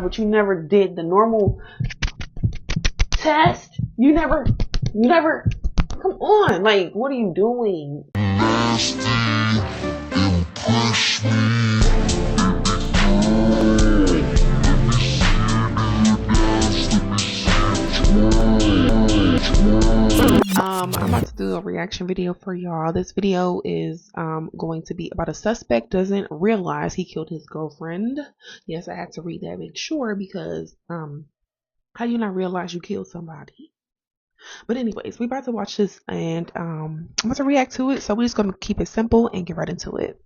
but you never did the normal test. You never, come on, like, what are you doing? I'm about to do a reaction video for y'all. This video is going to be about a suspect doesn't realize he killed his girlfriend. Yes, I had to read that, make sure, because how you not realize you killed somebody? But anyways, we about to watch this, and I'm about to react to it. So we're just gonna keep it simple and get right into it.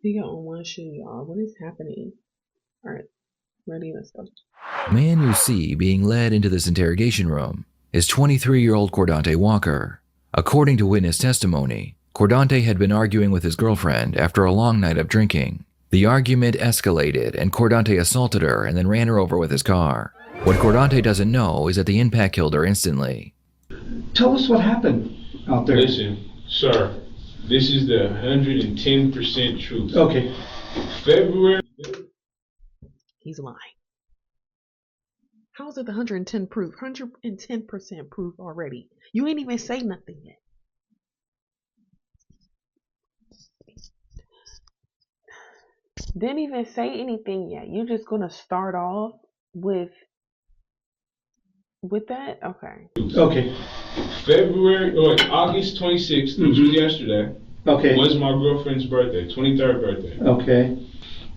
We got on one shoe, y'all. What is happening? All right, ready? Let's go. The man you see being led into this interrogation room is 23-year-old Cordante Walker. According to witness testimony, Cordante had been arguing with his girlfriend after a long night of drinking. The argument escalated and Cordante assaulted her and then ran her over with his car. What Cordante doesn't know is that the impact killed her instantly. Tell us what happened out there. Listen, sir, this is the 110% truth. Okay. February. He's lying. How is it the 110 proof? 110% proof already. You ain't even say nothing yet. Didn't even say anything yet. You're just gonna start off with that? Okay. Okay. August 26th, which was yesterday. Okay. Was my girlfriend's birthday, 23rd birthday. Okay.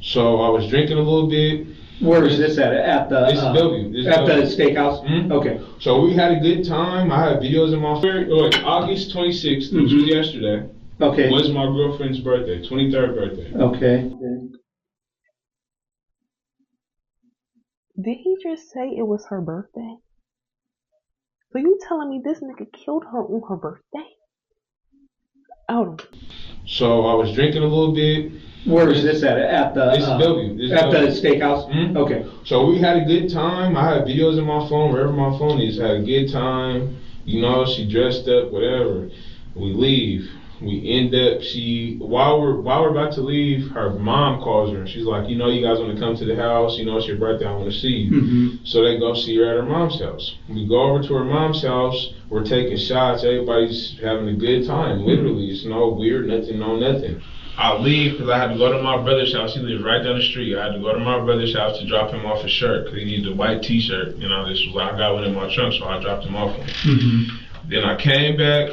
So I was drinking a little bit. Where is this at? At the This is Bellevue. at the steakhouse? Mm-hmm. Okay. So we had a good time. I had videos in my phone. August 26th, which was yesterday. Okay. Was my girlfriend's birthday, 23rd birthday. Okay. Did he just say it was her birthday? So you telling me this nigga killed her on her birthday? Oh. So I was drinking a little bit. Where is this at the This is Bellevue. at the steakhouse? Mm-hmm. Okay. So we had a good time. I had videos in my phone, wherever my phone is. Had a good time. You know, she dressed up, whatever. We leave. We end up, while we're about to leave, her mom calls her. She's like, you know, you guys want to come to the house? You know, it's your birthday. I want to see you. Mm-hmm. So they go see her at her mom's house. We go over to her mom's house. We're taking shots. Everybody's having a good time. Literally, it's no weird, nothing, no nothing. I leave because I had to go to my brother's house. He lives right down the street. I had to go to my brother's house to drop him off a shirt because he needed a white t-shirt. You know, this was I got one in my trunk, so I dropped him off one. Mm-hmm. Then I came back.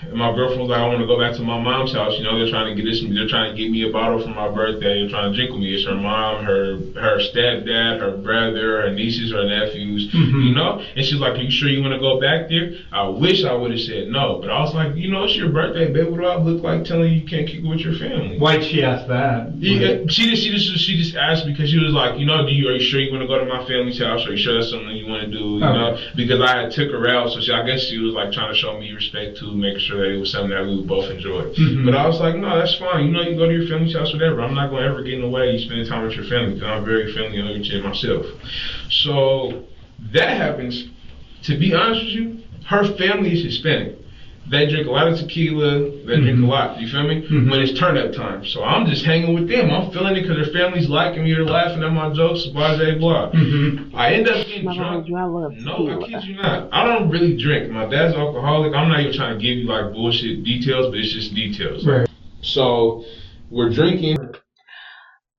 And my girlfriend was like, I want to go back to my mom's house. You know, they're trying to get me a bottle for my birthday. They're trying to drink with me. It's her mom, her stepdad, her brother, her nieces, her nephews, you know? And she's like, are you sure you want to go back there? I wish I would have said no. But I was like, you know, it's your birthday, babe. What do I look like telling you can't kick it with your family? Why'd she ask that? Yeah, she just asked because she was like, you know, are you sure you want to go to my family's house? Are you sure that's something you want to do? You know? Because I had took her out, so I guess she was like trying to show me respect too, making sure that it was something that we would both enjoy. But I was like, no, that's fine. You know, you go to your family's house, whatever. I'm not going to ever get in the way of you spending time with your family because I'm very family oriented myself. So that happens. To be honest with you, her family is Hispanic. They drink a lot of tequila. They drink a lot. You feel me? When it's turn up time. So I'm just hanging with them. I'm feeling it because their family's liking me. They're laughing at my jokes. Blah, blah, blah. I end up getting drunk. No, I kid you not. I don't really drink. My dad's alcoholic. I'm not even trying to give you like bullshit details, but it's just details. Right. So we're drinking.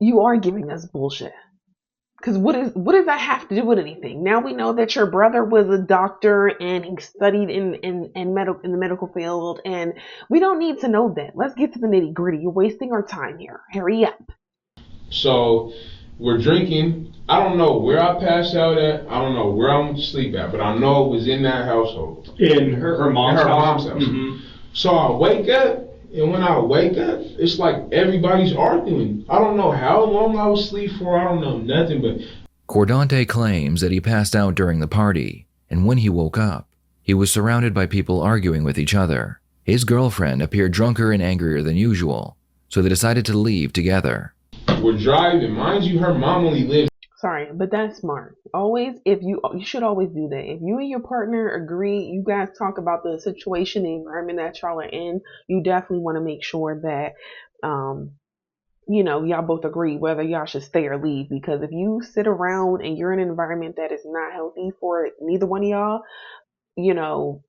You are giving us bullshit. Because what does that have to do with anything? Now we know that your brother was a doctor and he studied in the medical field, and we don't need to know that. Let's get to the nitty gritty. You're wasting our time here. Hurry up. So we're drinking. I don't know where I passed out at. I don't know where I'm asleep at, but I know it was in that household. In her mom's house. So I wake up. And when I wake up, it's like everybody's arguing. I don't know how long I was asleep for. I don't know nothing, but... Cordante claims that he passed out during the party, and when he woke up, he was surrounded by people arguing with each other. His girlfriend appeared drunker and angrier than usual, so they decided to leave together. We're driving. Mind you, her mom only lives... Sorry, but that's smart. Always, you should always do that. If you and your partner agree, you guys talk about the situation, the environment that y'all are in, you definitely want to make sure that y'all both agree whether y'all should stay or leave. Because if you sit around and you're in an environment that is not healthy for neither one of y'all,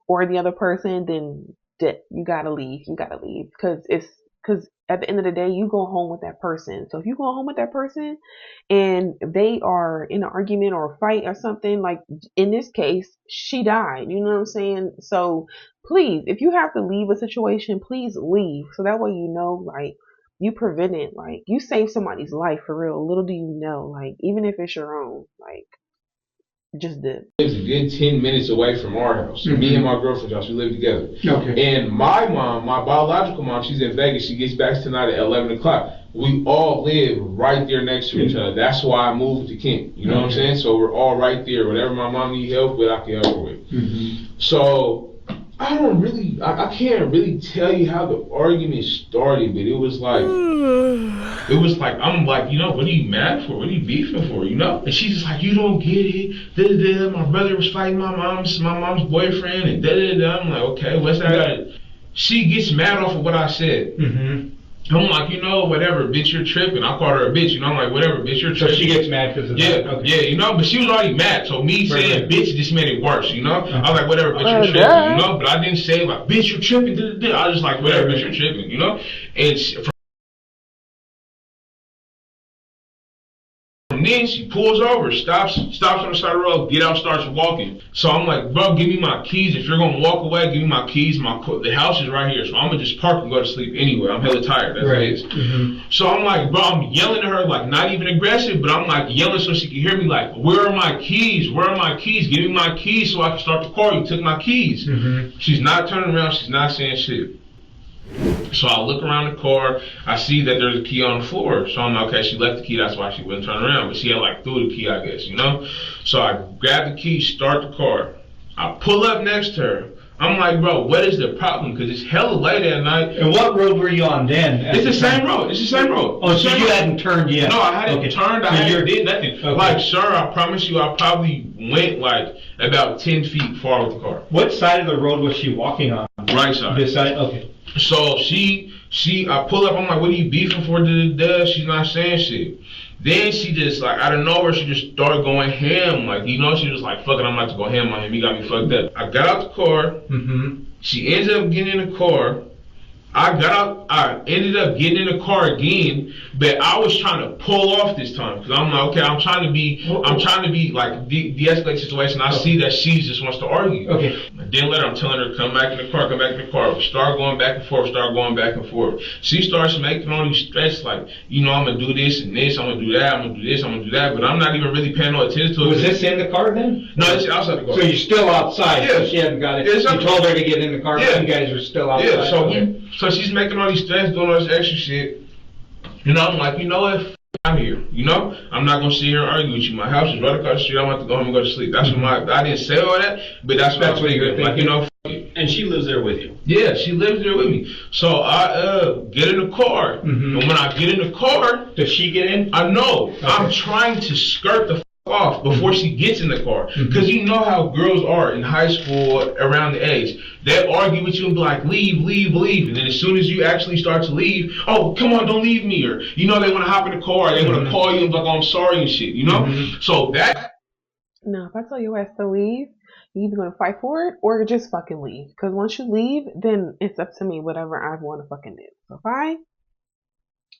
or the other person, then you gotta leave. You gotta leave because at the end of the day, you go home with that person. So if you go home with that person and they are in an argument or a fight or something, like in this case, she died. You know what I'm saying? So please, if you have to leave a situation, please leave. So that way, like you prevent it, like you save somebody's life for real. Little do you know, like even if it's your own, like just did. Lives a good 10 minutes away from our house. Mm-hmm. Me and my girlfriend's house, we live together. Okay. And my mom, my biological mom, she's in Vegas. She gets back tonight at 11 o'clock. We all live right there next to each other. That's why I moved to Kent. You know what I'm saying? So we're all right there. Whatever my mom needs help with, I can help her with. Mm-hmm. So I can't really tell you how the argument started, but it was like, I'm like, what are you mad for? What are you beefing for? And she's just like, you don't get it. My brother was fighting my mom's boyfriend, and I'm like, okay, what's that? She gets mad off of what I said. Mm-hmm. I'm like, whatever, bitch, you're tripping. I called her a bitch, I'm like, whatever, bitch, you're tripping. So she gets mad because of that? Okay. Yeah, but she was already mad, so me saying bitch just made it worse, I was like, whatever, bitch, you're tripping, but I didn't say, like, bitch, you're tripping, I was just like, whatever, bitch, you're tripping, and from then she pulls over, stops on the side of the road, get out, starts walking. So I'm like, bro, give me my keys. If you're gonna walk away, give me my keys. The house is right here, so I'm gonna just park and go to sleep anyway. I'm hella tired. That's what it is. Mm-hmm. So I'm like, bro, I'm yelling at her, like not even aggressive, but I'm like yelling so she can hear me. Like, where are my keys? Where are my keys? Give me my keys so I can start the car. You took my keys. Mm-hmm. She's not turning around. She's not saying shit. So I look around the car, I see that there's a key on the floor. So I'm like, okay, she left the key, that's why she wouldn't turn around. But she had like threw the key, I guess, So I grab the key, start the car. I pull up next to her. I'm like, bro, what is the problem? Because it's hella late at night. And what road were you on then? It's the same road. Oh, so you hadn't turned yet? No, I hadn't turned. I hadn't did nothing. Okay. Like, sir, I promise you, I probably went like about 10 feet far with the car. What side of the road was she walking on? Right side. This side? Okay. So I pull up, I'm like, what are you beefing for? She's not saying shit. Then she just, like, out of nowhere, she just started going ham. Like, she was like, fuck it, I'm about to go ham on him. He got me fucked up. I got out the car. Mm-hmm. She ends up getting in the car. I ended up getting in the car again, but I was trying to pull off this time because I'm like, okay, I'm trying to be like de-escalate the situation. I see that she just wants to argue. Okay. I didn't let her. I'm telling her, come back in the car. We start going back and forth. She starts making all these threats like, I'm gonna do this and this, I'm gonna do that, I'm gonna do this, I'm gonna do that, but I'm not even really paying no attention to it. Was this in the car then? No, it's outside the car. So you're still outside. Yeah. So she hadn't got it. Yeah, you told her to get in the car, but you guys were still outside. Yeah. So she's making all these threats, doing all this extra shit. I'm like, what? I'm here. I'm not gonna sit here and argue with you. My house is right across the street. I want to go home and go to sleep. That's what I didn't say all that, but that's what you're thinking. Like, And she lives there with you. Yeah, she lives there with me. So I get in the car, and when I get in the car, does she get in? I know. Okay. I'm trying to skirt the off before she gets in the car, because you know how girls are in high school around the age. They argue with you and be like, leave, and then as soon as you actually start to leave, oh, come on, don't leave me, or they want to hop in the car, they want to call you and be like, oh, I'm sorry and shit, So that. No, if I tell your ass to leave, you're either gonna fight for it or just fucking leave. Because once you leave, then it's up to me, whatever I want to fucking do. So if I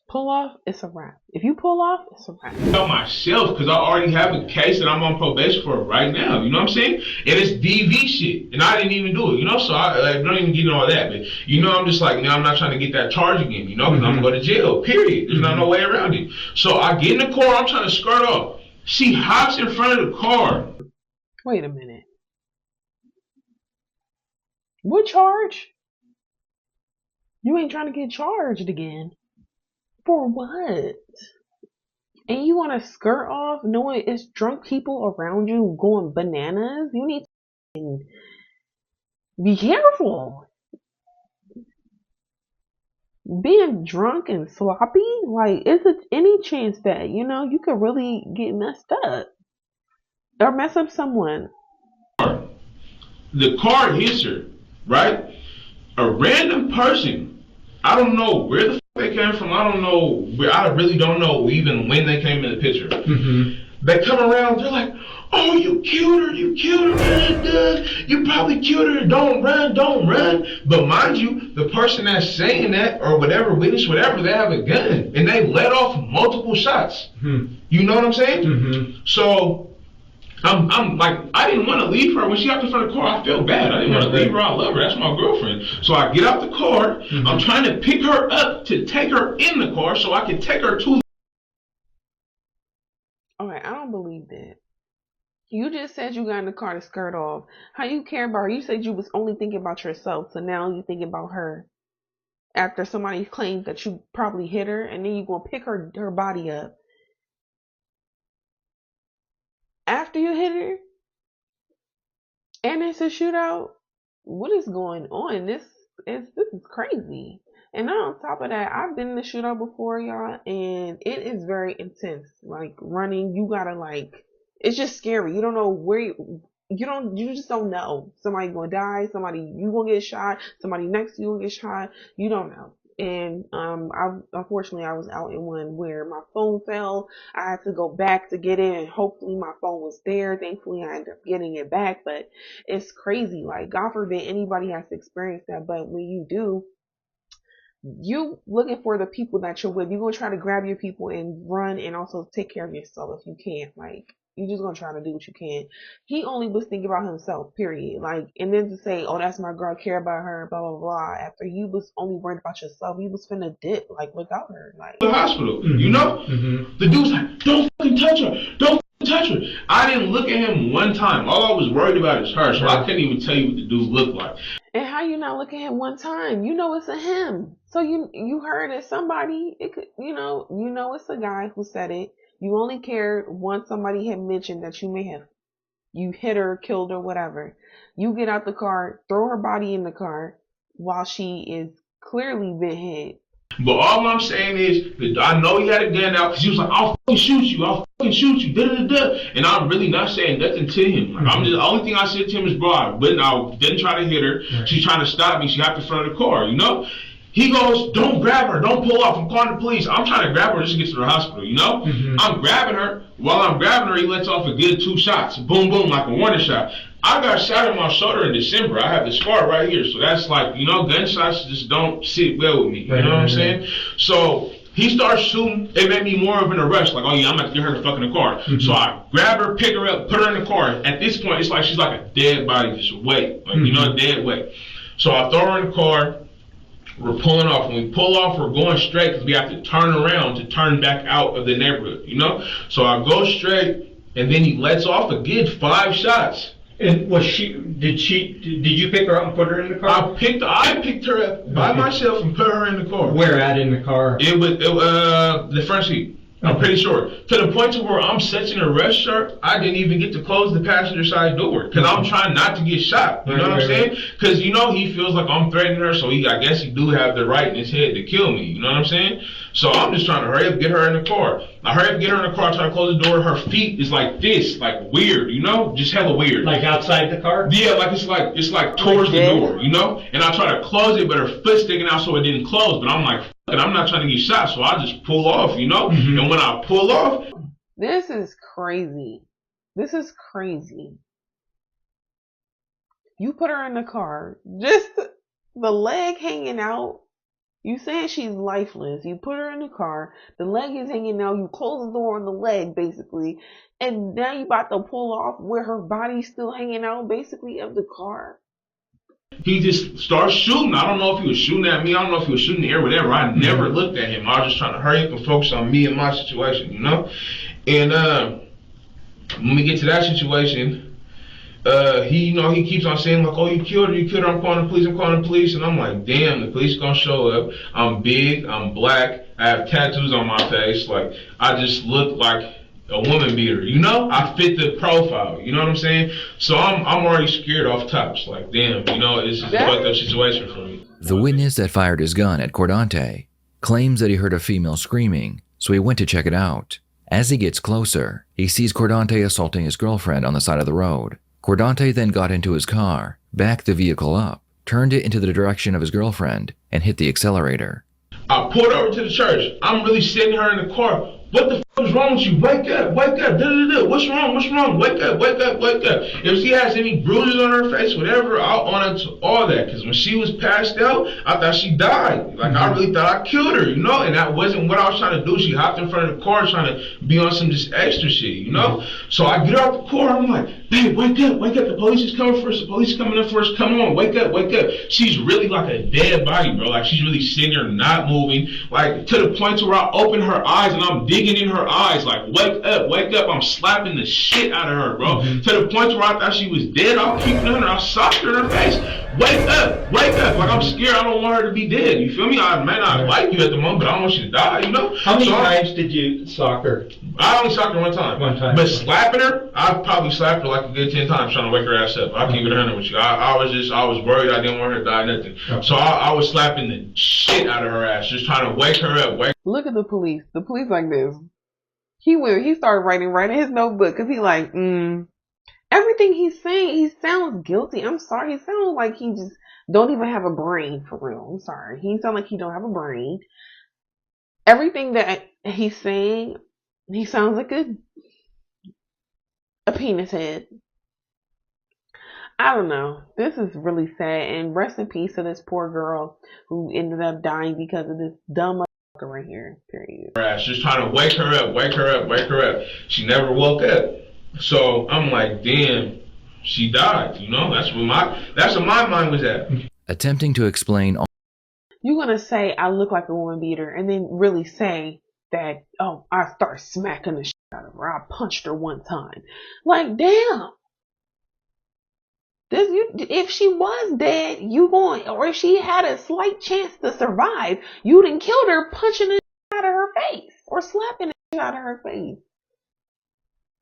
pull off, it's a wrap. If you pull off, it's a wrap. Tell myself, because I already have a case that I'm on probation for right now. You know what I'm saying? And it's DV shit, and I didn't even do it. So I don't even get into all that. But I'm just like, I'm not trying to get that charge again. Because I'm gonna go to jail. Period. There's no way around it. So I get in the car. I'm trying to skirt off. She hops in front of the car. Wait a minute. What charge? You ain't trying to get charged again. For what? And you want to skirt off knowing it's drunk people around you going bananas? You need to be careful. Being drunk and sloppy, like, is it any chance that, you could really get messed up or mess up someone? The car hits her, right? A random person, I don't know where the they came from, I don't know. I really don't know even when they came in the picture. They come around, they're like, oh, you killed her, you killed her, you probably killed her, don't run, don't run. But mind you, the person that's saying that, or whatever, witness, whatever, they have a gun, and they let off multiple shots. You know what I'm saying? So, I'm like, I didn't want to leave her. When she got in front of the car, I felt bad. I didn't want to leave her. I love her. That's my girlfriend. So I get out the car. I'm trying to pick her up to take her in the car so I can take her to. Okay, I don't believe that. You just said you got in the car to skirt off. How you care about her? You said you was only thinking about yourself, so now you thinking about her. After somebody claimed that you probably hit her, and then you gonna pick her body up. After you hit her? And it's a shootout? What is going on? This is crazy. And then on top of that, I've been in the shootout before, y'all, and it is very intense. Like running, you gotta it's just scary. You don't know where you just don't know. Somebody gonna die, you gonna get shot, somebody next to you gonna get shot. You don't know. And unfortunately I was out in one where my phone fell. I had to go back to get it, and hopefully my phone was there. Thankfully I ended up getting it back, but it's crazy. Like, God forbid anybody has to experience that, but when you do, you looking for the people that you're with. You're gonna try to grab your people and run, and also take care of yourself if you can. Like, you just gonna try to do what you can. He only was thinking about himself, period. Like, and then to say, oh, that's my girl, care about her, blah blah blah. After you was only worried about yourself, you was finna dip like without her. Like, The hospital, you know? The dude's like, don't fucking touch her, don't fucking touch her. I didn't look at him one time. All I was worried about is her, so I couldn't even tell you what the dude looked like. and how you not look at him one time? You know it's a him. So you heard it. Somebody, it could, you know it's a guy who said it. You only cared once somebody had mentioned that you hit her, killed her, whatever. You get out the car, throw her body in the car while she is clearly been hit. But all I'm saying is that I know he had a gun out because he was like, I'll fucking shoot you, da-da-da-da. And I'm really not saying nothing to him. Like, the only thing I said to him is, bro, I didn't try to hit her. She's trying to stop me. She got in front of the car, you know? He goes, don't grab her, don't pull off, I'm calling the police. I'm trying to grab her just to get to the hospital, you know? I'm grabbing her. While I'm grabbing her, he lets off a good 2 shots. Boom, boom, like a warning shot. I got shot in my shoulder in December. I have the scar right here. So that's like, gunshots just don't sit well with me. You know what I'm saying? So he starts shooting. It made me more of in a rush. Like, oh yeah, I'm about to get her the fuck in the car. So I grab her, pick her up, put her in the car. At this point, it's like she's like a dead body, just weight. Like, dead weight. So I throw her in the car. We're pulling off. When we pull off, we're going straight because we have to turn around to turn back out of the neighborhood, you know? So I go straight, and then he lets off a good 5 shots. And did you pick her up and put her in the car? I picked her up by myself and put her in the car. Where at in the car? It was the front seat. I'm pretty sure. To the point to where I'm such in a rush, sir, I didn't even get to close the passenger side door because I'm trying not to get shot. You know what I'm saying? Because, he feels like I'm threatening her, so I guess he do have the right in his head to kill me. You know what I'm saying? So I'm just trying to hurry up, get her in the car. I hurry up, get her in the car, try to close the door. Her feet is like this, like weird, just hella weird. Like outside the car? Yeah, it's like towards the door, And I try to close it, but her foot's sticking out, so it didn't close. But I'm like, and I'm not trying to get shot, so I just pull off, And when I pull off, this is crazy. This is crazy. You put her in the car, just the leg hanging out. You saying she's lifeless. You put her in the car, the leg is hanging out. You close the door on the leg, basically, and now you about to pull off where her body's still hanging out, basically, of the car. He just starts shooting. I don't know if he was shooting at me. I don't know if he was shooting in the air, whatever. I never looked at him. I was just trying to hurry up and focus on me and my situation, And when we get to that situation, he keeps on saying, like, oh, you killed her, I'm calling the police. And I'm like, damn, the police gonna show up. I'm big, I'm black, I have tattoos on my face. Like, I just look like a woman beater, I fit the profile, you know what I'm saying? So I'm already scared off tops, like, damn, it's just a fucked up situation for me. The witness that fired his gun at Cordante claims that he heard a female screaming, so he went to check it out. As he gets closer, he sees Cordante assaulting his girlfriend on the side of the road. Cordante then got into his car, backed the vehicle up, turned it into the direction of his girlfriend, and hit the accelerator. I pulled over to the church. I'm really sitting her in the car. What the fuck is wrong with you? Wake up, wake up, da-da-da. What's wrong, what's wrong? Wake up, wake up, wake up. If she has any bruises on her face, whatever, I'll own to all that. Because when she was passed out, I thought she died. Like, I really thought I killed her, you know? And that wasn't what I was trying to do. She hopped in front of the car trying to be on some just extra shit, you know? So I get out the car, I'm like, babe, wake up, wake up. The police is coming for us. The police is coming up for us. Come on, wake up, wake up. She's really like a dead body, bro. Like, she's really sitting there not moving. Like, to the point to where I open her eyes and I'm digging in her eyes. Like, wake up, wake up. I'm slapping the shit out of her, bro. To the point to where I thought she was dead. I'm keeping her and I socked her in her face. Wake up, wake up. Like, I'm scared. I don't want her to be dead. You feel me? I may not like you at the moment, but I don't want you to die, you know? How many times did you sock her? I only socked her one time. One time. But slapping her, I probably slapped her like a good 10 times trying to wake her ass up. I'll keep it 100 with you. I was worried. I didn't want her to die, nothing. Okay. So I was slapping the shit out of her ass, just trying to wake her up. Look at the police. The police like this. He started writing his notebook because he like, everything he's saying, he sounds guilty. I'm sorry. He sounds like he just don't even have a brain for real. I'm sorry. He sounds like he don't have a brain. Everything that he's saying, he sounds like a penis head. I don't know. This is really sad. And rest in peace to this poor girl who ended up dying because of this dumb motherfucker right here. Period. Just trying to wake her up, wake her up, wake her up. She never woke up. So I'm like, damn, she died. You know, that's what my mind was at. Attempting to explain all You're gonna say I look like a woman beater, and then really say that, oh, I start smacking the shit out of her. I punched her one time. Like, damn. If she was dead, or if she had a slight chance to survive, you done killed her punching the shit out of her face or slapping the shit out of her face.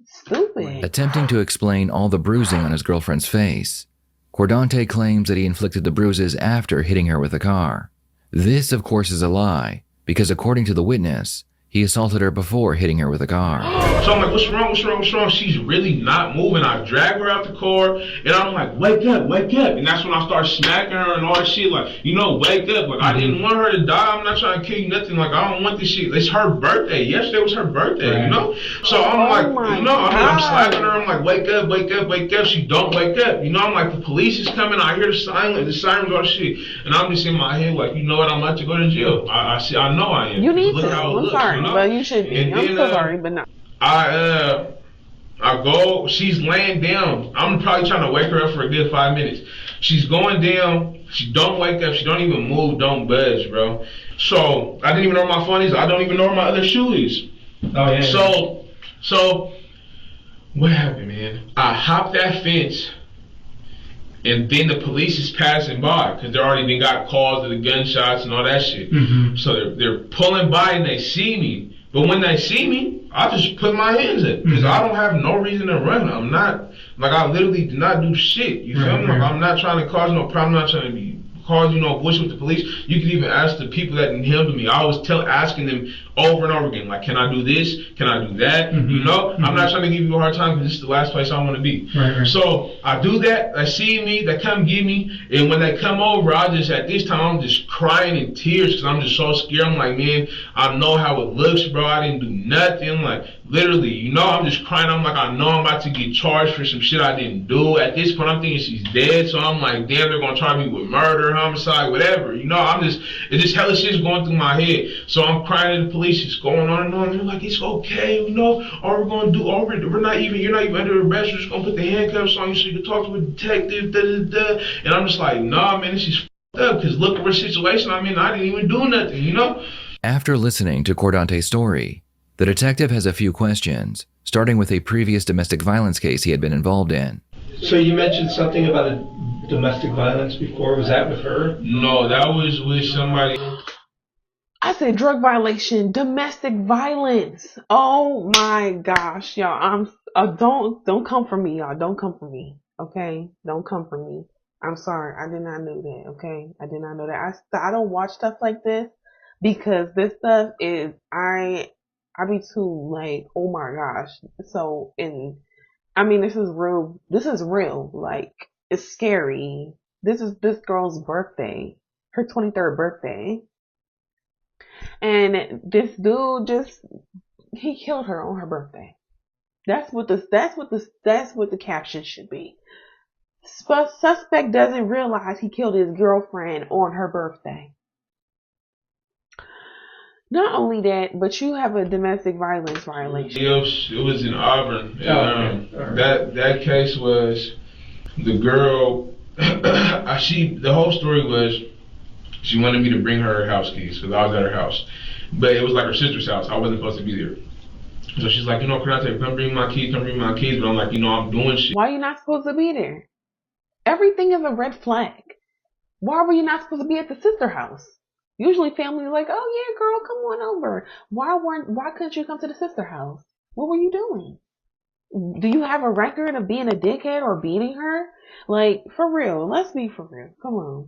Stupid. attempting to explain all the bruising on his girlfriend's face. Cordante claims that he inflicted the bruises after hitting her with a car. This, of course, is a lie, because according to the witness, he assaulted her before hitting her with a car. So I'm like, what's wrong, what's wrong, what's wrong? She's really not moving. I drag her out the car, and I'm like, wake up, wake up. And that's when I start smacking her and all that shit. Like, you know, wake up. Like, I didn't want her to die. I'm not trying to kill you, nothing. Like, I don't want this shit. It's her birthday. Yesterday was her birthday, you know? So I'm like, you know, I'm slapping her. I'm like, wake up, wake up, wake up. She don't wake up. You know, I'm like, the police is coming. I hear the sirens, all that shit. And I'm just in my head like, you know what? I'm about to go to jail. I know I am. You need Look to. how it I'm looks, sorry, you know? but you should be. And I'm then, so sorry, but no. I go, she's laying down. I'm probably trying to wake her up for a good 5 minutes. She's going down. She don't wake up. She don't even move, don't budge, bro. So I didn't even know where my phone is. I don't even know where my other shoe is. Oh, yeah. So what happened, man? I hopped that fence, and then the police is passing by because they already been got calls of the gunshots and all that shit. So they're pulling by and they see me. But when they see me, I just put my hands up because I don't have no reason to run. I'm not, like, I literally did not do shit. You feel me? Like, I'm not trying to cause no problem. I'm not trying to cause, you know, bullshit with the police. You can even ask the people that handled me. I was asking them over and over again, like, can I do this? Can I do that? You know? I'm not trying to give you a hard time because this is the last place I want to be. So I do that. They see me. They come get me. And when they come over, at this time, I'm just crying in tears because I'm just so scared. I'm like, man, I know how it looks, bro. I didn't do nothing. I'm like, literally, you know, I'm just crying. I'm like, I know I'm about to get charged for some shit I didn't do. At this point, I'm thinking she's dead. So I'm like, damn, they're going to charge me with murder, homicide, whatever. You know, it's just hella shit's going through my head. So I'm crying to the police. It's going on and on. They're like, it's okay, you know. All we're going to do, you're not even under arrest. We're just going to put the handcuffs on you so you can talk to a detective, And I'm just like, nah, man, this is f***ed up. Because look at what situation I'm in. I didn't even do nothing, you know. After listening to Cordante's story, the detective has a few questions, starting with a previous domestic violence case he had been involved in. So you mentioned something about a domestic violence before. Was that with her? No, that was with somebody. I said drug violation, domestic violence. Oh my gosh, y'all. Don't come for me, y'all. Don't come for me. Okay? Don't come for me. I'm sorry. I did not know that. Okay? I did not know that. I don't watch stuff like this because this stuff is, I be too like, oh my gosh. So, this is real. This is real. Like, it's scary. This is this girl's birthday. Her 23rd birthday. And this dude he killed her on her birthday. That's what the caption should be. Suspect doesn't realize he killed his girlfriend on her birthday. Not only that, but you have a domestic violence violation. It was in Auburn. And, that case was the girl. The whole story was she wanted me to bring her house keys because I was at her house, but it was like her sister's house. I wasn't supposed to be there. So she's like, Karate, come bring my keys. But I'm like, I'm doing shit. Why are you not supposed to be there? Everything is a red flag. Why were you not supposed to be at the sister house? Usually family like, oh yeah, girl, come on over. Why couldn't you come to the sister house? What were you doing? Do you have a record of being a dickhead or beating her? Like, for real, let's be for real. Come on.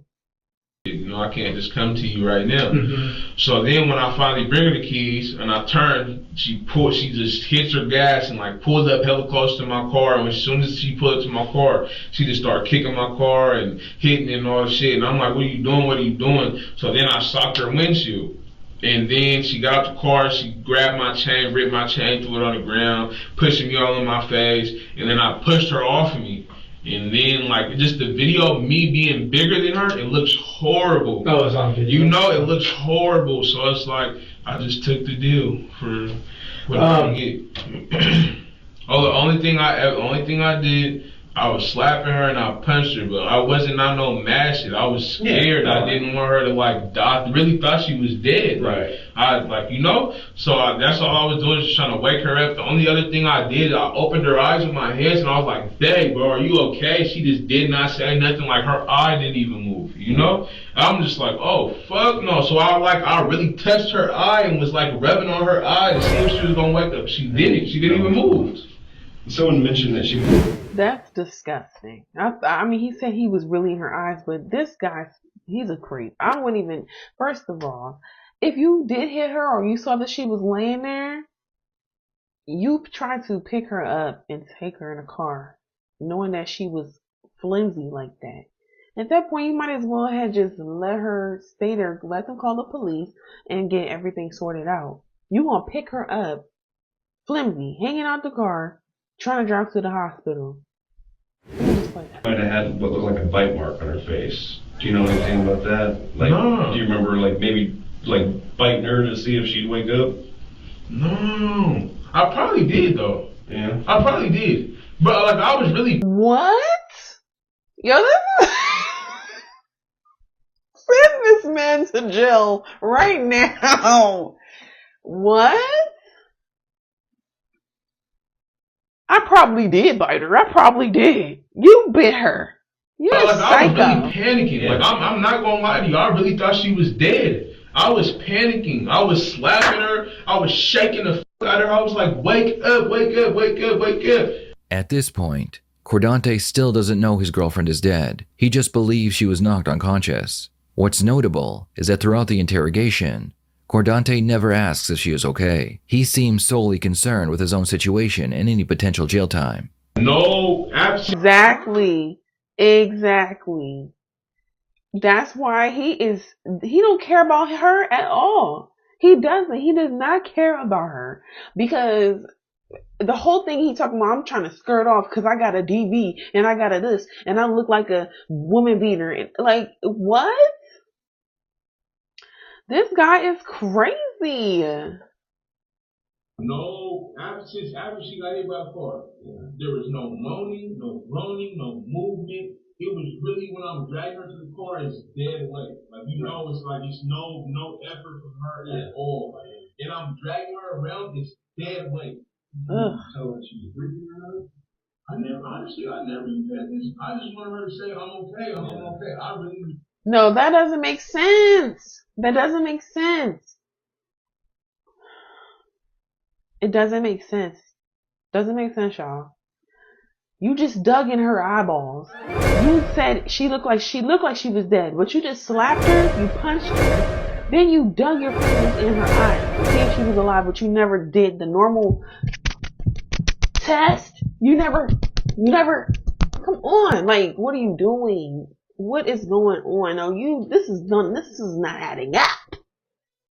I can't just come to you right now. Mm-hmm. So then when I finally bring her the keys and I turn, she just hits her gas and like pulls up hella close to my car. And as soon as she pulled up to my car, she just started kicking my car and hitting it and all that shit. And I'm like, what are you doing? So then I socked her windshield. And then she got out the car, she grabbed my chain, ripped my chain, threw it on the ground, pushing me all in my face. And then I pushed her off of me. And then, like, just the video of me being bigger than her, it looks horrible. Oh, it's on video. It looks horrible. So it's like, I just took the deal for what I get. The only thing I did, I was slapping her and I punched her, but I wasn't on no mad shit. I was scared. I didn't want her to like die. I really thought she was dead. Right. So that's all I was doing, just trying to wake her up. The only other thing I did, I opened her eyes with my hands and I was like, "Babe, bro, are you okay?" She just did not say nothing. Like her eye didn't even move. I'm just like, oh fuck no. So I really touched her eye and was like rubbing on her eye to see if she was gonna wake up. She didn't. She didn't even move. Someone mentioned that she. That's disgusting. I mean, he said he was really in her eyes, but this guy, he's a creep. I wouldn't even. First of all, if you did hit her or you saw that she was laying there, you tried to pick her up and take her in a car, knowing that she was flimsy like that. At that point, you might as well have just let her stay there, let them call the police, and get everything sorted out. You gonna pick her up, flimsy, hanging out the car, trying to drive to the hospital. Might have had what looked like a bite mark on her face. Do you know anything about that? Like, no. Do you remember like maybe like biting her to see if she'd wake up? No, I probably did though. Yeah, I probably did. But like I was really. What? Yo, send this man to jail right now. What? I probably did bite her. I probably did. You bit her. You're a psycho. I was really panicking. Yeah. Like I'm not gonna lie to you. I really thought she was dead. I was panicking. I was slapping her. I was shaking the fuck out of her. I was like, wake up, wake up, wake up, wake up. At this point, Cordante still doesn't know his girlfriend is dead. He just believes she was knocked unconscious. What's notable is that throughout the interrogation, Cordante never asks if she is okay. He seems solely concerned with his own situation and any potential jail time. No, absolutely. Exactly. That's why he don't care about her at all. He doesn't. He does not care about her because the whole thing he talking about, I'm trying to skirt off because I got a DV and I got a this and I look like a woman beater. Like, what? This guy is crazy. No, after she got hit by a car, there was no moaning, no groaning, no movement. It was really when I'm dragging her to the car, it's dead weight. Like it's like it's no effort from her at all. And I'm dragging her around, it's dead weight. Tell her she was breathing her. I never even had this. I just wanted her to say, I'm okay, I'm okay. No, that doesn't make sense. That doesn't make sense. It doesn't make sense. Doesn't make sense, y'all. You just dug in her eyeballs. You said she looked like she was dead, but you just slapped her, you punched her, then you dug your fingers in her eyes to see if she was alive, but you never did the normal test. You never, come on, like, what are you doing? What is going on? Oh, this is not adding up.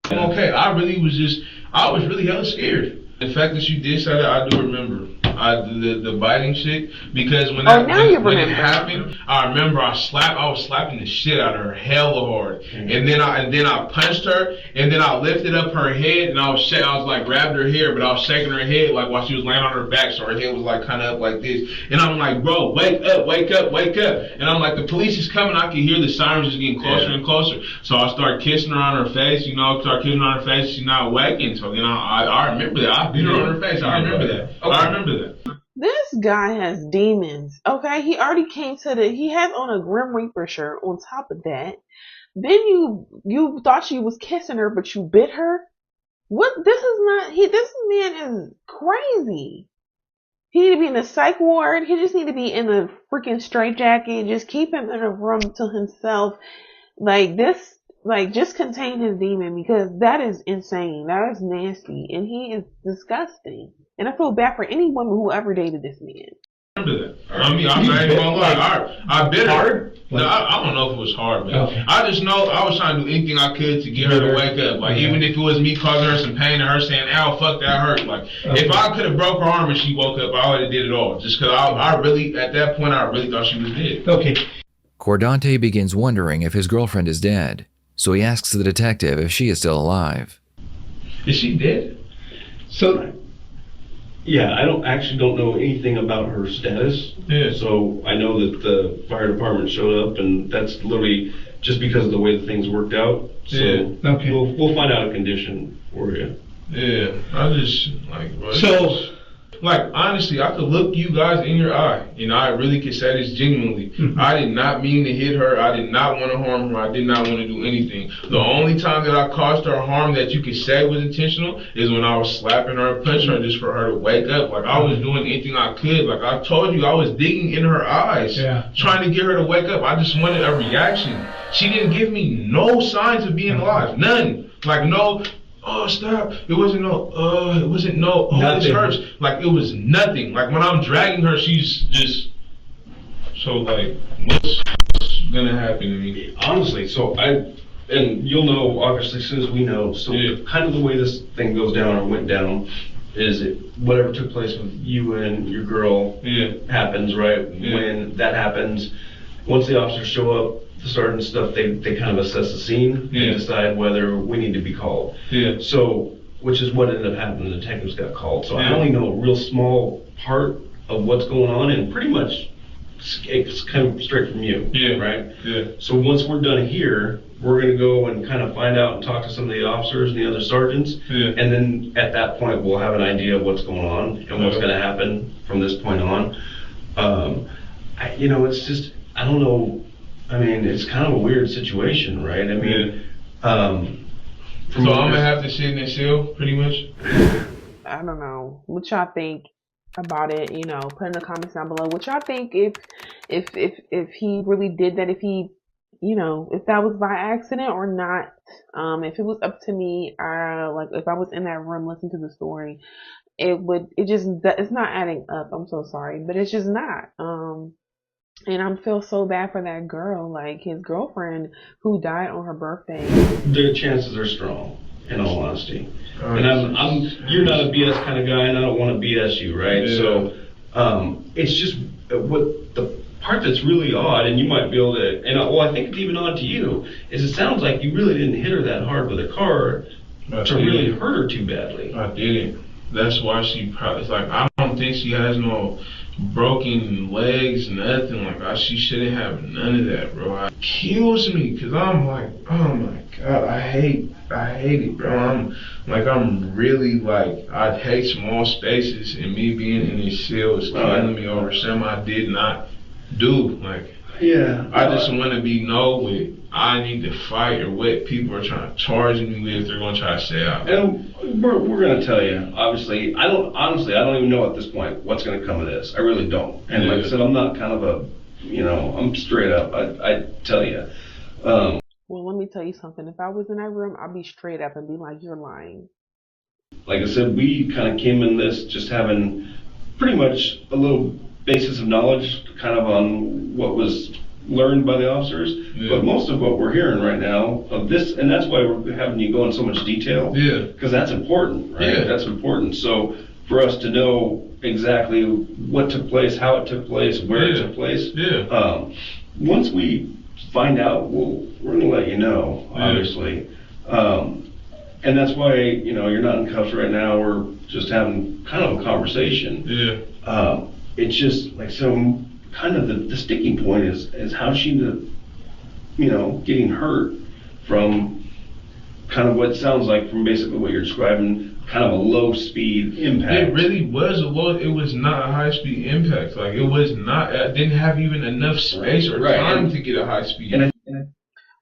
I'm okay. I was really hella scared. The fact that you did say that, I do remember. The biting shit, because when Oh, now you when it remember. happened, I remember I was slapping the shit out of her hella hard, and then I punched her, and then I lifted up her head, and I was like grabbed her hair, but I was shaking her head like while she was laying on her back, so her head was like kind of up like this, and I'm like, bro, wake up, wake up, wake up, and I'm like, the police is coming. I can hear the sirens just getting closer and closer, so I start kissing her on her face, start kissing her on her face. She's not waking, so then I remember that I beat her on her face. I remember that. Okay. I remember that. This guy has demons. Okay, he already came to he has on a Grim Reaper shirt. On top of that, then you thought she was kissing her, but you bit her. What? This is not. This man is crazy. He need to be in a psych ward. He just need to be in a freaking straitjacket. Just keep him in a room to himself. Like this. Like, just contain his demon, because that is insane. That is nasty. And he is disgusting. And I feel bad for any woman who ever dated this man. Remember that. I mean, I'm not even gonna lie. I bit her. No, I don't know if it was hard, man. Okay. I just know I was trying to do anything I could to get her to wake up. Like, even if it was me causing her some pain and her saying, ow, fuck, that hurt. Like, if I could have broke her arm and she woke up, I would have did it all. Just because I really, at that point, I really thought she was dead. Okay. Cordante begins wondering if his girlfriend is dead, so he asks the detective if she is still alive. Is she dead? So, yeah, I don't know anything about her status. Yeah. So I know that the fire department showed up, and that's literally just because of the way that things worked out. So Okay. We'll find out a condition for you. Yeah, I just honestly, I could look you guys in your eye, and I really could say this genuinely. Mm-hmm. I did not mean to hit her. I did not want to harm her. I did not want to do anything. The only time that I caused her harm that you could say was intentional is when I was slapping her and punching her just for her to wake up. Like, I was doing anything I could. Like, I told you, I was digging in her eyes, trying to get her to wake up. I just wanted a reaction. She didn't give me no signs of being alive. None. Like, no. Oh, stop. It wasn't no, oh, this hurts. Like, it was nothing. Like, when I'm dragging her, she's just, so, like, what's gonna happen to me? Honestly, and you'll know, obviously, as soon as we know, so kind of the way this thing goes down or went down is whatever took place with you and your girl happens, right? When that happens, once the officers show up, the sergeant and stuff, they kind of assess the scene and decide whether we need to be called. So, which is what ended up happening. The detectives got called. So I only know a real small part of what's going on, and pretty much it's kind of straight from you, right? So once we're done here, we're going to go and kind of find out and talk to some of the officers and the other sergeants, and then at that point we'll have an idea of what's going on and what's going to happen from this point on. It's just, I don't know. I mean, it's kind of a weird situation, right? I mean, so I'm gonna have to sit in this cell, pretty much. I don't know what y'all think about it. Put in the comments down below what y'all think, if he really did that, if he, if that was by accident or not. If it was up to me, if I was in that room listening to the story, it's not adding up. I'm so sorry, but it's just not. And I feel so bad for that girl, like his girlfriend who died on her birthday. Their chances are strong, in all honesty. And you're not a BS kind of guy, and I don't want to BS you, right? So, it's just what the part that's really odd, and you might be able to, I think it's even odd to you, is it sounds like you really didn't hit her that hard with a car to really hurt her too badly. I didn't. That's why she probably, it's like, I don't think she has no broken legs, nothing. Like, she shouldn't have none of that, bro. It kills me, because I'm like, oh my God, I hate it, bro. I'm really like, I hate small spaces, and me being in this cell is killing me over something I did not do. Like, I just want to be with I need to fight or what people are trying to charge me with. They're going to try to say out. And we're going to tell you, obviously, I don't even know at this point what's going to come of this. I really don't. And like I said, I'm not kind of I'm straight up. I tell you. Well, let me tell you something. If I was in that room, I'd be straight up and be like, you're lying. Like I said, we kind of came in this just having pretty much a little basis of knowledge kind of on what was learned by the officers, but most of what we're hearing right now of this, and that's why we're having you go in so much detail. Yeah. Because that's important, right? Yeah. That's important. So for us to know exactly what took place, how it took place, where it took place. Yeah. Once we find out, we're going to let you know, obviously. And that's why, you're not in cuffs right now. We're just having kind of a conversation. Yeah. It's just like some kind of the sticking point is how she ended up, getting hurt from kind of what sounds like from basically what you're describing, kind of a low speed impact. It really was it was not a high speed impact. Like it was not, I didn't have even enough space or time to get a high speed.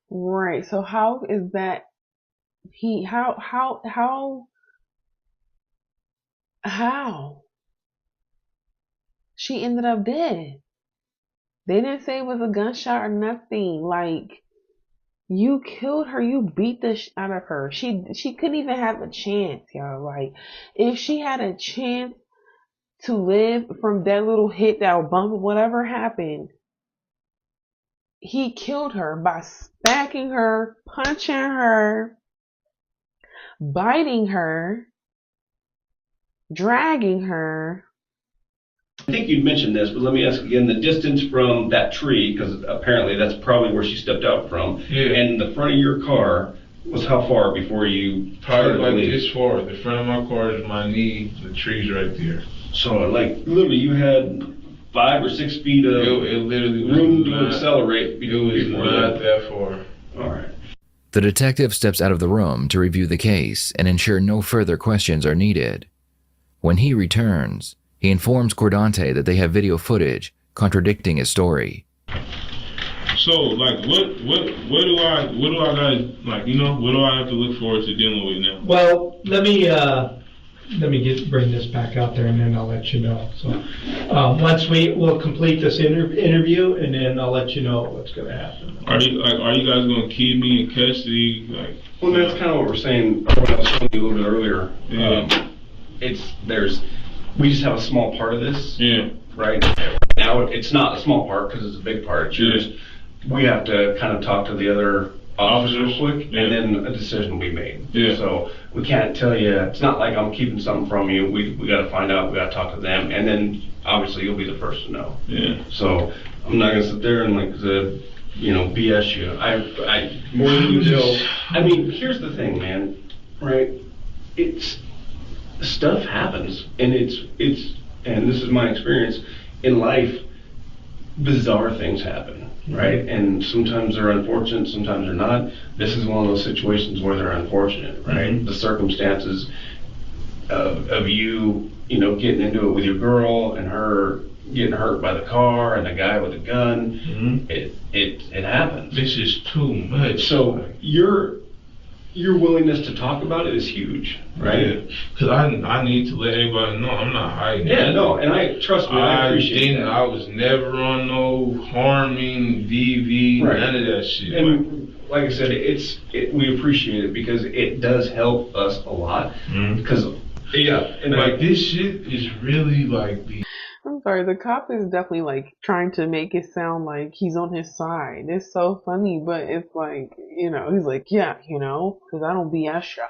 Right. So how is that how she ended up dead? They didn't say it was a gunshot or nothing. Like, you killed her. You beat the out of her. She couldn't even have a chance, y'all. Like, if she had a chance to live from that little hit, that bump, whatever happened, he killed her by smacking her, punching her, biting her, dragging her. I think you'd mentioned this, but let me ask again, the distance from that tree, because apparently that's probably where she stepped out from, and the front of your car was how far before you probably like this far. The front of my car is my knee, the tree's right there. So like literally you had 5 or 6 feet of it literally was room to accelerate. It was not that far. All right. The detective steps out of the room to review the case and ensure no further questions are needed. When he returns, he informs Cordante that they have video footage contradicting his story. So, like, what do I gotta, like, what do I have to look forward to dealing with now? Well, let me bring this back out there, and then I'll let you know. So, once we'll complete this interview, and then I'll let you know what's going to happen. Are you guys going to keep me in custody? Like, well, that's kind of what we're saying. What I was telling you a little bit earlier. Yeah. We just have a small part of this. Yeah. Right now, it's not a small part because it's a big part. It's yours. We have to kind of talk to the other officers quick, and then a decision will be made. Yeah. So we can't tell you. It's not like I'm keeping something from you. We got to find out. We got to talk to them, and then obviously you'll be the first to know. Yeah. So I'm not gonna sit there and BS you. I more than you know. I mean, here's the thing, man. Right? It's stuff happens, and it's and this is my experience in life. Bizarre things happen, right? And sometimes they're unfortunate, sometimes they're not. This is one of those situations where they're unfortunate, right? Mm-hmm. The circumstances of you getting into it with your girl and her getting hurt by the car and the guy with the gun. Mm-hmm. It happens. This is too much. So your willingness to talk about it is huge, right? Yeah, because I need to let everybody know I'm not hiding. Yeah, no, and I trust me, I appreciate that. I was never on no harming, VV, right. None of that shit. And like I said, we appreciate it because it does help us a lot. Because and like this shit is really like the. I'm sorry, the cop is definitely like trying to make it sound like he's on his side. It's so funny, but it's like, he's like, yeah, because I don't BS ya.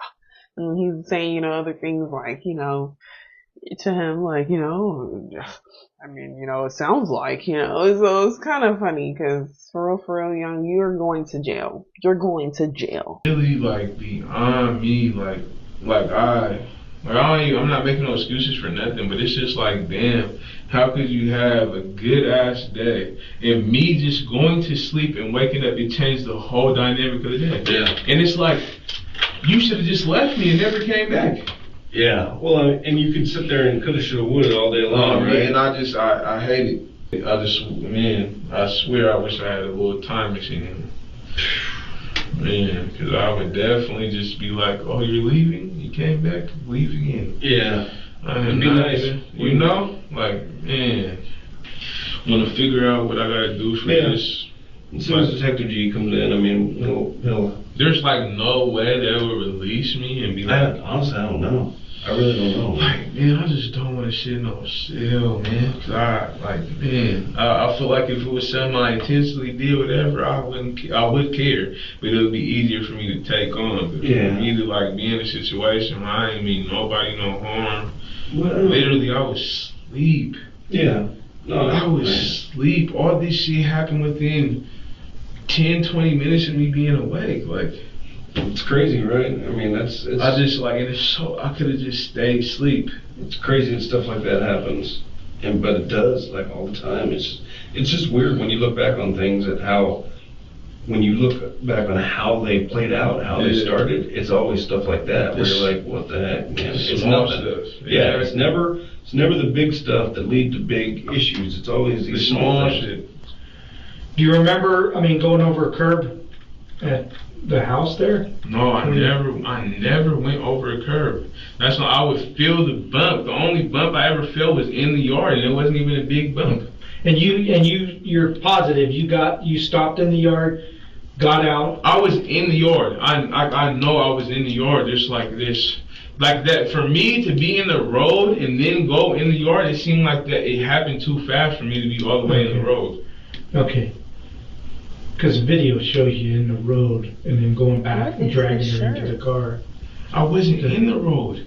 And he's saying, other things like, to him, like, I mean, it sounds like, so it's kind of funny because for real, young, you're going to jail. You're going to jail. Really like beyond me, I'm not making no excuses for nothing, but it's just like, damn, how could you have a good ass day and me just going to sleep and waking up, it changed the whole dynamic of the day. Yeah. And it's like, you should have just left me and never came back. Yeah. Well, and you could sit there and coulda, shoulda, woulda all day long, right? And I hate it. I swear I wish I had a little time machine. Man, because I would definitely just be like, oh, you're leaving? You came back? Leave again. Yeah. It'd be nice. Like, man, want to figure out what I got to do for this. As soon as Detective G comes in, I mean, he'll... There's like no way they will release me and be like... Honestly, I don't know. I really don't know. Like, man, I just don't want to shit no cell, man. 'Cause I feel like if it was something I intentionally did, whatever, I would care. But it would be easier for me to take on. But Yeah. for me to like be in a situation where I ain't mean nobody no harm. Well, Literally, I was asleep. yeah. No, I was asleep. All this shit happened within 10, 20 minutes of me being awake. Like, it's crazy, right? I mean, it's I just like, and it's so, I could have just stayed asleep. it's crazy that stuff like that happens, but it does like all the time. It's just weird when you look back on things and how, when you look back on how they played out, how they started, it's always stuff like that where you're like, what the heck, man? It's Small nothing. stuff. Yeah, it's never the big stuff that lead to big issues. It's always The these small things. shit. Do you remember, going over a curb at the house there? No, I never went over a curb. That's when I would feel the bump. The only bump I ever felt was in the yard, and it wasn't even a big bump. And you're positive you stopped in the yard, got out. I was in the yard. I know I was in the yard. Just like this, like that. For me to be in the road and then go in the yard, it seemed like that it happened too fast for me to be all the way in the road. Okay. Because video shows you in the road and then going back What and is dragging this her into shirt? the car. I wasn't in the road.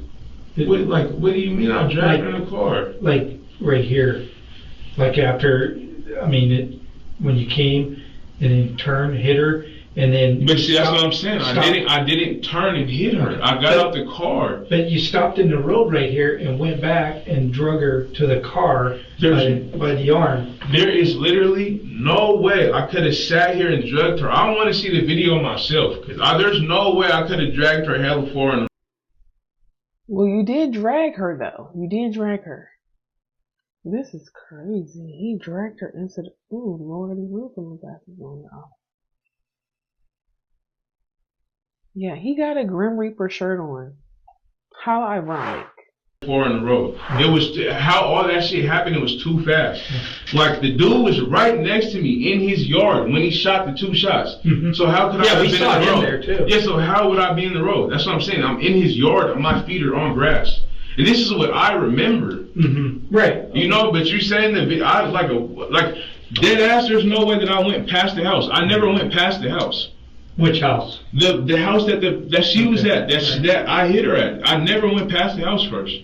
What do you mean I dragged her in the car? Like right here. Like after, when you came and then turned, hit her, and then. But see, that's what I'm saying. I didn't turn and hit her. I got out the car. But you stopped in the road right here and went back and drug her to the car by the arm. There is literally no way I could have sat here and drugged her. I want to see the video myself, because there's no way I could have dragged her hella far. Well, you did drag her, though. You did drag her. This is crazy. He dragged her into the... Ooh, Lord, he will put my glasses on now. Yeah, he got a Grim Reaper shirt on. How ironic. Far in the road. It was how all that shit happened. It was too fast. Like the dude was right next to me in his yard when he shot the 2 shots. Mm-hmm. So how could I have we been saw in the him road? there too. Yeah. So how would I be in the road? That's what I'm saying. I'm in his yard and my feet are on grass. And this is what I remember. Mm-hmm. Right. You know, but you're saying that I like dead ass. There's no way that I went past the house. I never went past the house. Which house? The house that she was at, that I hit her at. I never went past the house first.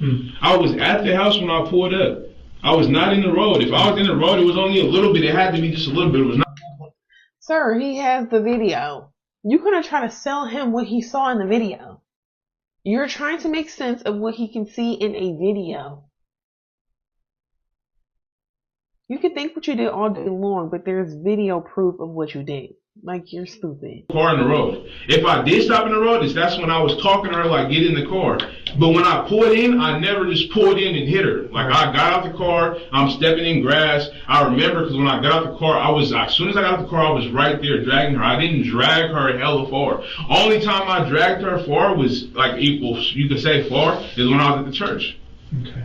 I was at the house when I pulled up. I was not in the road. If I was in the road, it was only a little bit. It had to be just a little bit. It was not. Sir, he has the video. You're going to try to sell him what he saw in the video. You're trying to make sense of what he can see in a video. You can think what you did all day long, but there's video proof of what you did. Like, you're stupid. Car in the road. If I did stop in the road, that's when I was talking to her like, get in the car. But when I pulled in, I never just pulled in and hit her. Like, I got out the car, I'm stepping in grass. I remember because when I got out the car, as soon as I got out the car, I was right there dragging her. I didn't drag her hella far. Only time I dragged her far was like equal, you could say far, is when I was at the church. Okay.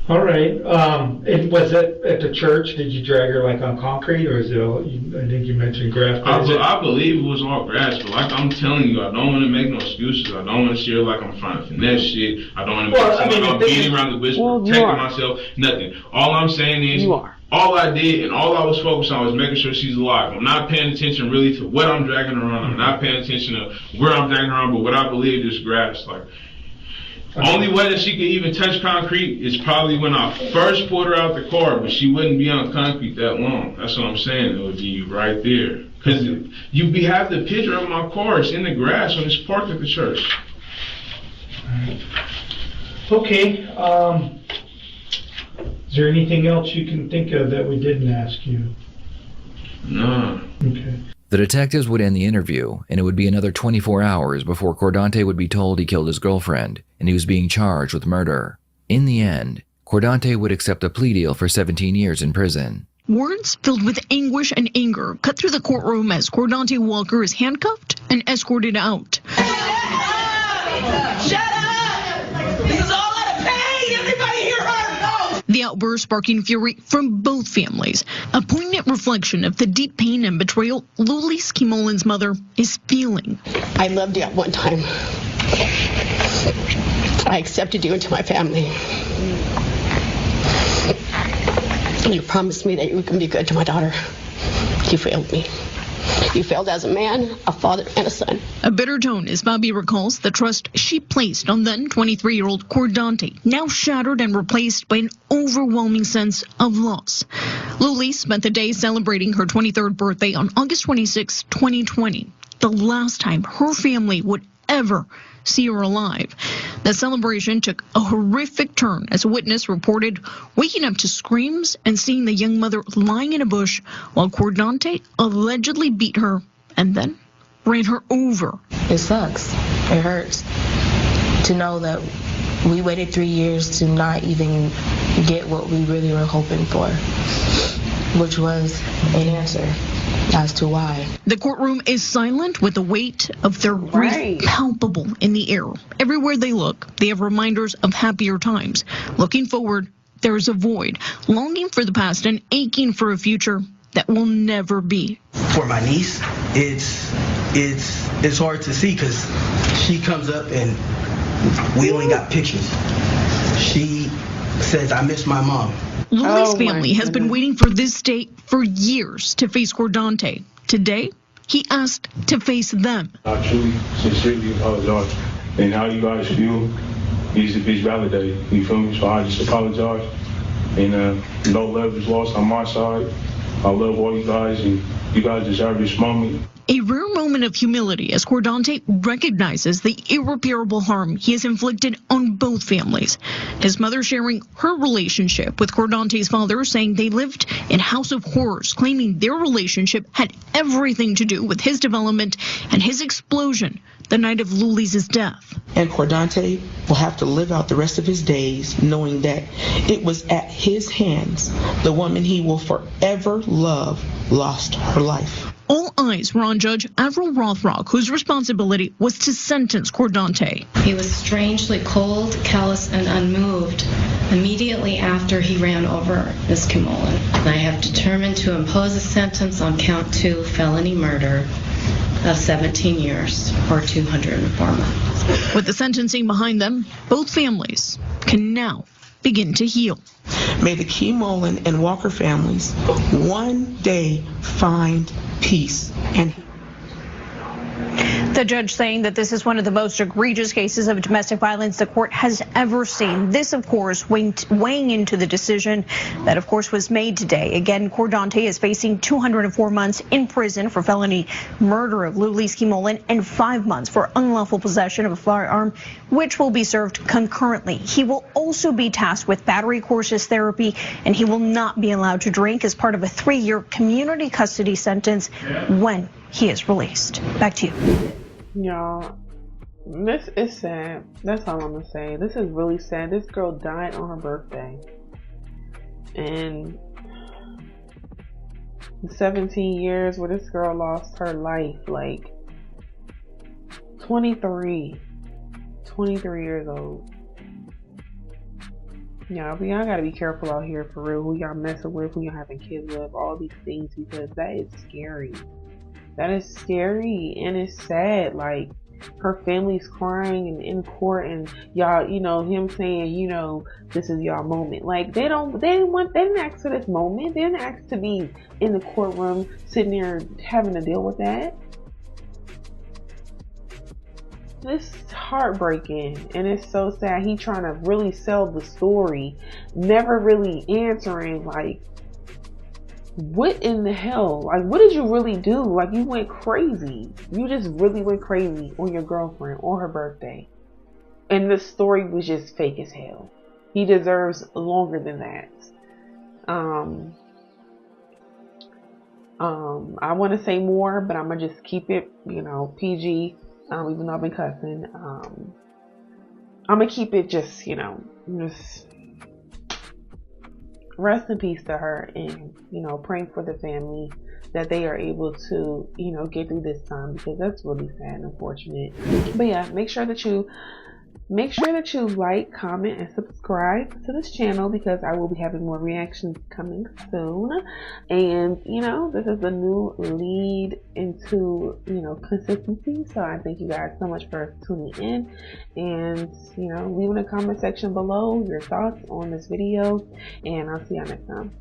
All right. Was it at the church? Did you drag her like on concrete, or is it all? I think you mentioned grass. I believe it was all grass, but like I'm telling you, I don't want to make no excuses. I don't want to share like I'm trying to finesse shit. I don't want to make it I'm beating around the bush, protecting myself. Nothing. All I'm saying is, all I did and all I was focused on was making sure she's alive. I'm not paying attention really to what I'm dragging her on. I'm not paying attention to where I'm dragging her on, but what I believe is grass. Like. Only way that she could even touch concrete is probably when I first pulled her out the car, but she wouldn't be on concrete that long. That's what I'm saying. It would be right there. Because you have the picture of my car. It's in the grass when it's parked at the church. Okay. Is there anything else you can think of that we didn't ask you? No. Okay. The detectives would end the interview, and it would be another 24 hours before Cordante would be told he killed his girlfriend, and he was being charged with murder. In the end, Cordante would accept a plea deal for 17 years in prison. Words filled with anguish and anger cut through the courtroom as Cordante Walker is handcuffed and escorted out. Shut up! This is all out of pain! Everybody hear her! No! The outburst sparking fury from both families, a poignant reflection of the deep pain and betrayal Lulis Kimolin's mother is feeling. I loved you at one time. I accepted you into my family. You promised me that you can be good to my daughter. You failed me. You failed as a man, a father, and a son. A bitter tone as Bobby recalls the trust she placed on then 23-year-old Cordante, now shattered and replaced by an overwhelming sense of loss. Luli spent the day celebrating her 23rd birthday on August 26, 2020, the last time her family would ever see her alive. The celebration took a horrific turn as a witness reported waking up to screams and seeing the young mother lying in a bush while Cordante allegedly beat her and then ran her over. It sucks. It hurts to know that we waited 3 years to not even get what we really were hoping for, which was an answer as to why. The courtroom is silent with the weight of their grief palpable in the air. Everywhere they look, they have reminders of happier times. Looking forward, there is a void, longing for the past and aching for a future that will never be. For my niece, it's hard to see because she comes up and we only got pictures. She says, "I miss my mom." Luli's family has been waiting for this day for years to face Cordante. Today, he asked to face them. I truly, sincerely apologize. And how you guys feel is validated. You feel me? So I just apologize. And no love is lost on my side. I love all you guys, and you guys deserve this moment. A rare moment of humility as Cordante recognizes the irreparable harm he has inflicted on both families. His mother sharing her relationship with Cordante's father, saying they lived in House of Horrors, claiming their relationship had everything to do with his development and his explosion the night of Luli's death. And Cordante will have to live out the rest of his days knowing that it was at his hands the woman he will forever love lost her life. All eyes were on Judge Avril Rothrock, whose responsibility was to sentence Cordante. He was strangely cold, callous, and unmoved immediately after he ran over Ms. Kimolan. I have determined to impose a sentence on count 2 felony murder of 17 years or 204 months. With the sentencing behind them, both families can now begin to heal. May the Kimolan and Walker families one day find peace and the judge saying that this is one of the most egregious cases of domestic violence the court has ever seen. This, of course, weighing into the decision that, of course, was made today. Again, Cordante is facing 204 months in prison for felony murder of Lulis Kimolan and 5 months for unlawful possession of a firearm, which will be served concurrently. He will also be tasked with battery courses therapy, and he will not be allowed to drink as part of a 3-year community custody sentence when he is released. Back to you. Y'all, this is sad. That's all I'm gonna say. This is really sad. This girl died on her birthday. And 17 years where this girl lost her life, like 23 years old. Y'all gotta be careful out here for real. Who y'all messing with, who y'all having kids with, all these things, because that is scary. That is scary and it's sad. Like, her family's crying and in court, and y'all, him saying, this is y'all moment. Like, they didn't ask for this moment. They didn't ask to be in the courtroom sitting there having to deal with that. This is heartbreaking and it's so sad. He trying to really sell the story, never really answering, like, what in the hell? Like, what did you really do? Like, you went crazy. You just really went crazy on your girlfriend on her birthday. And the story was just fake as hell. He deserves longer than that. I want to say more, but I'm gonna just keep it, PG. Even though I've been cussing. I'm gonna keep it just, just rest in peace to her, and praying for the family that they are able to get through this time, because that's really sad and unfortunate. But yeah, make sure that you Make sure that you like, comment, and subscribe to this channel because I will be having more reactions coming soon. And, you know, this is a new lead into, you know, consistency. So I thank you guys so much for tuning in. And, you know, leave in the comment section below your thoughts on this video. And I'll see y'all next time.